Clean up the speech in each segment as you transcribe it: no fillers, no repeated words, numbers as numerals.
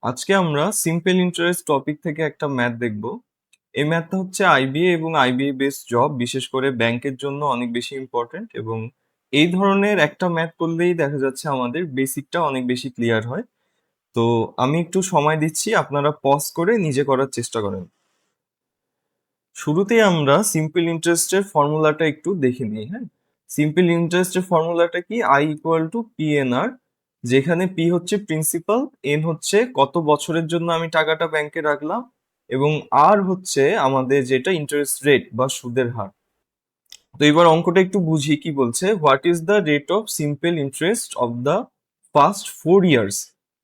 আজকে আমরা simple interest topic থেকে একটা ম্যাথ দেখব। এই ম্যাথটা হচ্ছে আইবিএ এবং আইবিএ বেস জব, বিশেষ করে ব্যাংকের জন্য অনেক বেশি ইম্পর্টেন্ট। এবং এই ধরনের একটা ম্যাথ করলেই দেখা যাচ্ছে আমাদের বেসিকটা অনেক বেশি ক্লিয়ার হয়। তো আমি একটু সময় দিচ্ছি, আপনারা পজ করে নিজে করার চেষ্টা করেন। শুরুতেই আমরা সিম্পল ইন্টারেস্টের ফর্মুলাটা একটু দেখে নিই। হ্যাঁ, সিম্পল ইন্টারেস্টের ফর্মুলাটা কি? I equal to P N R, যেখানে পি হচ্ছে প্রিন্সিপাল, এন হচ্ছে কত বছরের জন্য আমি টাকাটা ব্যাংকে রাখলাম, এবং আর হচ্ছে আমাদের যেটা ইন্টারেস্ট রেট বা সুদের হার। তো এবার অঙ্কটা একটু বুঝি কি বলছে। What is the rate of simple interest of the first 4 years?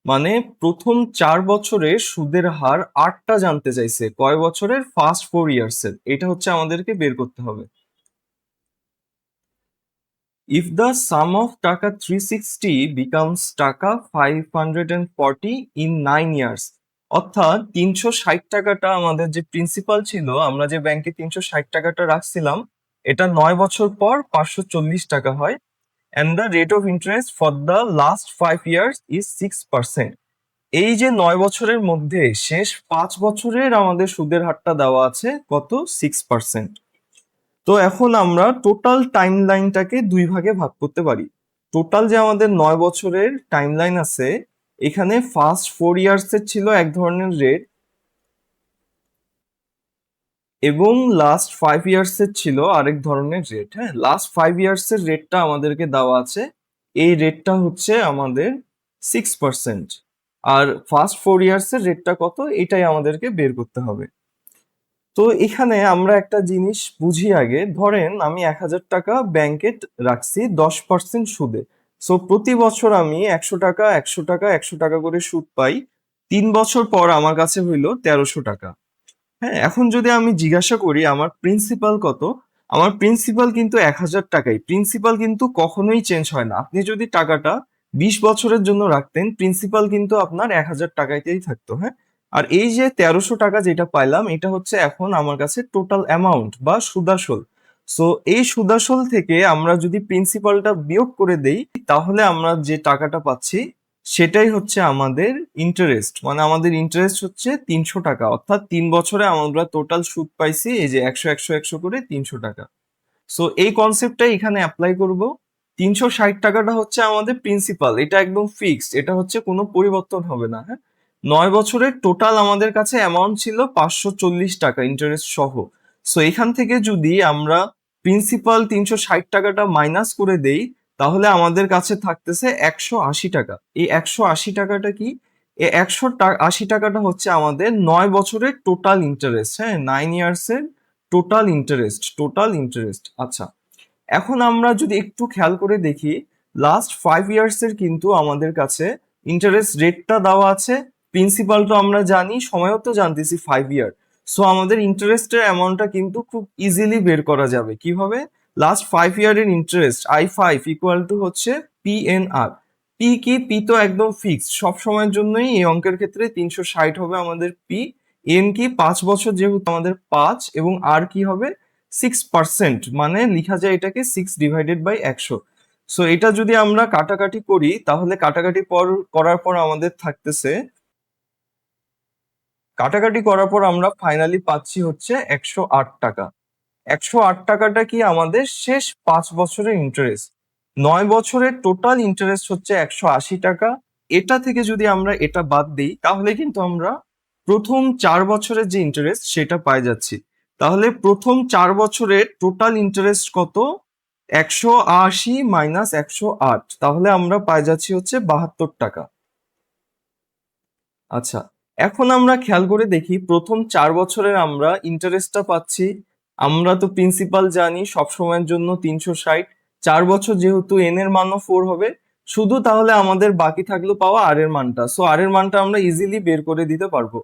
মানে প্রথম 4 বছরের সুদের হার আটটা জানতে চাইছে। কয় বছরের? ফার্স্ট 4 ইয়ার্স এর। এটা হচ্ছে আমাদেরকে বের করতে হবে। ইফ দ্য সাম অফ টাকা 360 বিকামস টাকা 540 ইন 9 ইয়ার্স, অর্থাৎ 360 টাকাটা আমাদের যে প্রিন্সিপাল ছিল, আমরা যে ব্যাংকে 360 টাকাটা রাখছিলাম, এটা 9 বছর পর 540 টাকা হয়। And the rate of interest for the last 5 years is 6%। এই যে 9 বছরের মধ্যে শেষ 5 বছরের আমাদের সুদের হারটা দেওয়া আছে কত? 6%। তো এখন আমরা টোটাল টাইম লাইনটাকে দুই ভাগে ভাগ করতে পারি। টোটাল যে আমাদের 9 বছরের টাইম লাইন আছে, এখানে ফার্স্ট 4 ইয়ার্স এর ছিল এক ধরনের রেট, এবং লাস্ট 5 ইয়ার্স এর ছিল আরেক ধরনের রেট। হ্যাঁ, লাস্ট 5 ইয়ার্স এর রেটটা আমাদেরকে দেওয়া আছে, এই রেটটা হচ্ছে আমাদের 6%। আর ফার্স্ট 4 ইয়ার্স এর রেটটা কত, এটাই আমাদেরকে বের করতে হবে। তো এখানে আমরা একটা জিনিস বুঝি আগে। ধরেন আমি 1,000 টাকা ব্যাংকে রাখছি 10% সুদে। সো প্রতি বছর আমি 100 টাকা 100 টাকা 100 টাকা করে সুদ পাই। 3 বছর পর আমার কাছে হইলো 1300 টাকা। হ্যাঁ, এখন যদি আমি জিজ্ঞাসা করি আমার প্রিন্সিপাল কত, আমার প্রিন্সিপাল কিন্তু 1,000 টাকাই। প্রিন্সিপাল কিন্তু কখনোই চেঞ্জ হয় না। আপনি যদি টাকাটা 20 বছরের জন্য রাখতেন, প্রিন্সিপাল কিন্তু আপনার 1,000 টাকাতেই থাকতো। হ্যাঁ, আর এই যে 1300 টাকা যেটা পাইলাম, এটা হচ্ছে এখন আমার কাছে টোটাল অ্যামাউন্ট বা সুদাসল। সো এই সুদাসল থেকে আমরা যদি প্রিন্সিপালটা বিয়োগ করে দেই, তাহলে আমরা যে টাকাটা পাচ্ছি সেটাই হচ্ছে আমাদের ইন্টারেস্ট। মানে আমাদের ইন্টারেস্ট হচ্ছে 300 টাকা, অর্থাৎ 3 বছরে আমরা টোটাল সুদ পাইছি এই যে 100 100 100 করে 300 টাকা। সো এই কনসেপ্টটাই এখানে অ্যাপ্লাই করব। 360 টাকাটা হচ্ছে আমাদের প্রিন্সিপাল, এটা একদম ফিক্সড, এটা হচ্ছে কোনো পরিবর্তন হবে না। হ্যাঁ, 9 বছরের টোটাল আমাদের কাছে অ্যামাউন্ট ছিল 540 টাকা ইন্টারেস্ট সহ। সো এখান থেকে যদি আমরা প্রিন্সিপাল 360 টাকাটা মাইনাস করে দেই, তাহলে আমাদের কাছে থাকতেছে 180 টাকা। এই 180 টাকাটা কি? এই 180 টাকাটা হচ্ছে আমাদের 9 বছরের টোটাল ইন্টারেস্ট। হ্যাঁ, 9 ইয়ার্স এর টোটাল ইন্টারেস্ট। আচ্ছা, এখন আমরা যদি একটু খেয়াল করে দেখি, লাস্ট 5 ইয়ার্স এর কিন্তু আমাদের কাছে ইন্টারেস্ট রেটটা দেওয়া আছে, প্রিন্সিপাল তো আমরা জানি, সময়ও তো জানতেছি 5 ইয়ার। সো আমাদের ইন্টারেস্টের অ্যামাউন্টটা কিন্তু খুব ইজিলি বের করা যাবে। কিভাবে? লাস্ট 5 ইয়ারের ইন্টারেস্ট I5 ইকুয়াল টু হচ্ছে PNR। পি কি? পি তো একদম ফিক্সড, সব সময়ের জন্যই এই অঙ্কের ক্ষেত্রে 360 হবে আমাদের পি। এন কি? 5 বছর যেহেতু আমাদের 5, এবং আর কি হবে? 6%। মানে লিখা যায় এটাকে 6/100। সো এটা যদি আমরা কাটাকাটি করি, তাহলে করার পর আমাদের থাকতেছে, কাটাকাটি করার পর আমরা ফাইনালি পাচ্ছি হচ্ছে 108 টাকা। 108 টাকাটা কি? আমাদের শেষ 5 বছরের ইন্টারেস্ট। 9 বছরের টোটাল ইন্টারেস্ট হচ্ছে 180 টাকা। এটা থেকে যদি আমরা এটা বাদ দিই, তাহলে কিন্তু আমরা প্রথম 4 বছরের যে ইন্টারেস্ট সেটা পাই যাচ্ছি। তাহলে প্রথম 4 বছরের টোটাল ইন্টারেস্ট কত? 180 মাইনাস 108, তাহলে আমরা পাই যাচ্ছি হচ্ছে 72 টাকা। আচ্ছা, এখন আমরা খেয়াল করে দেখি প্রথম 4 বছরের আমরা ইন্টারেস্টটা পাচ্ছি। আমরা তো প্রিন্সিপাল জানি সব সময়ের জন্য 360। 4 বছর যেহেতু এন এর মানও 4 হবে, শুধু তাহলে আমাদের বাকি থাকলো পাওয়া আর এর মানটা। সো আর এর মানটা আমরা ইজিলি বের করে দিতে পারবো।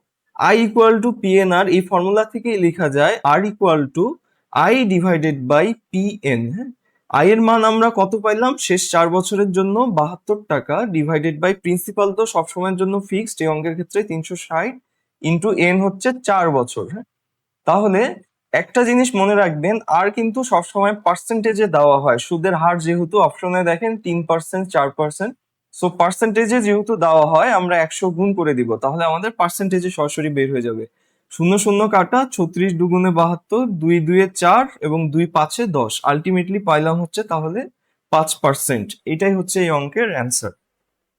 I equal to P N R, এই ফর্মুলা থেকেই লেখা যায় আর equal to I divided by P N. হ্যাঁ, আই এর মান আমরা কত পাইলাম শেষ 4 বছরের জন্য? 72 টাকা, ডিভাইডেড বাই প্রিন্সিপাল তো সবসময়ের জন্য ফিক্সড এই অঙ্কের ক্ষেত্রে 360, ইন্টু এন হচ্ছে 4 বছর। হ্যাঁ, তাহলে একটা জিনিস মনে রাখবেন, আর কিন্তু সবসময় পার্সেন্টেজে দেওয়া হয়। সুদের হার যেহেতু অপশনে দেখেন 3% 4%, সো পার্সেন্টেজে যেহেতু দেওয়া হয় আমরা 100 গুণ করে দিব, তাহলে আমাদের পার্সেন্টেজে সরাসরি বের হয়ে যাবে। শূন্য শূন্য কাটা, 36 দুগুণে 72, 2 2 4 এবং 2 5 10, আলটিমেটলি পাইলাম হচ্ছে তাহলে 5%। এটাই হচ্ছে এই অঙ্কের অ্যান্সার।